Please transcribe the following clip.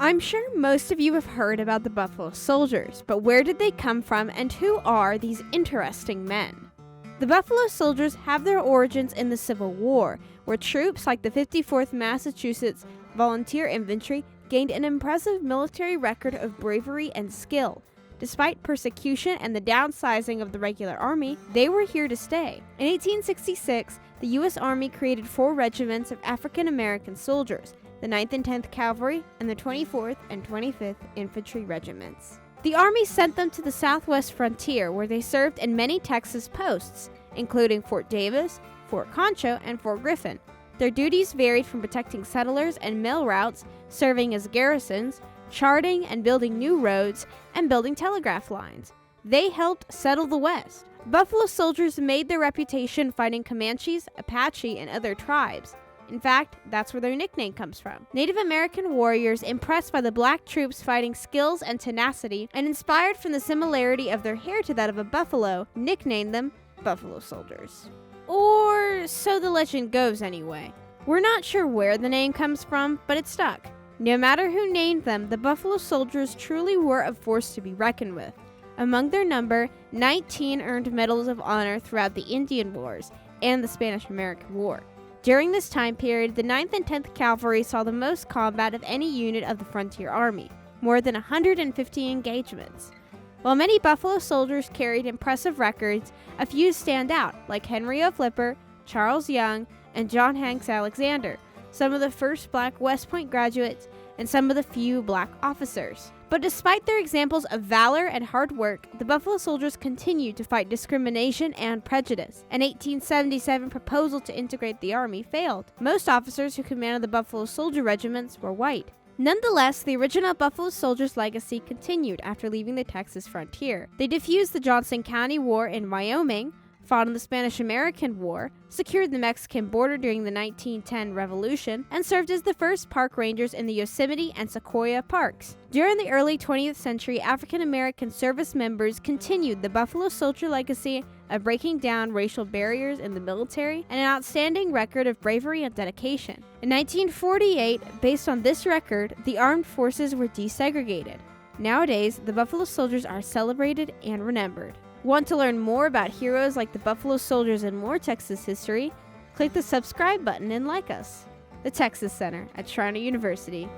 I'm sure most of you have heard about the Buffalo Soldiers, but where did they come from and who are these interesting men? The Buffalo Soldiers have their origins in the Civil War, where troops like the 54th Massachusetts Volunteer Infantry gained an impressive military record of bravery and skill. Despite persecution and the downsizing of the regular army, they were here to stay. In 1866, the U.S. Army created 4 regiments of African American soldiers, the 9th and 10th Cavalry, and the 24th and 25th Infantry Regiments. The Army sent them to the southwest frontier, where they served in many Texas posts, including Fort Davis, Fort Concho, and Fort Griffin. Their duties varied from protecting settlers and mail routes, serving as garrisons, charting and building new roads, and building telegraph lines. They helped settle the West. Buffalo Soldiers made their reputation fighting Comanches, Apache, and other tribes. In fact, that's where their nickname comes from. Native American warriors, impressed by the black troops' fighting skills and tenacity, and inspired from the similarity of their hair to that of a buffalo, nicknamed them Buffalo Soldiers. Or so the legend goes anyway. We're not sure where the name comes from, but it stuck. No matter who named them, the Buffalo Soldiers truly were a force to be reckoned with. Among their number, 19 earned medals of honor throughout the Indian Wars and the Spanish-American War. During this time period, the 9th and 10th Cavalry saw the most combat of any unit of the Frontier Army, more than 150 engagements. While many Buffalo Soldiers carried impressive records, a few stand out, like Henry O. Flipper, Charles Young, and John Hanks Alexander, some of the first black West Point graduates, and some of the few black officers. But despite their examples of valor and hard work, the Buffalo Soldiers continued to fight discrimination and prejudice. An 1877 proposal to integrate the Army failed. Most officers who commanded the Buffalo Soldier regiments were white. Nonetheless, the original Buffalo Soldiers' legacy continued after leaving the Texas frontier. They defused the Johnson County War in Wyoming, fought in the Spanish-American War, secured the Mexican border during the 1910 Revolution, and served as the first park rangers in the Yosemite and Sequoia parks. During the early 20th century, African-American service members continued the Buffalo Soldier legacy of breaking down racial barriers in the military and an outstanding record of bravery and dedication. In 1948, based on this record, the armed forces were desegregated. Nowadays, the Buffalo Soldiers are celebrated and remembered. Want to learn more about heroes like the Buffalo Soldiers and more Texas history? Click the subscribe button and like us. The Texas Center at Schreiner University.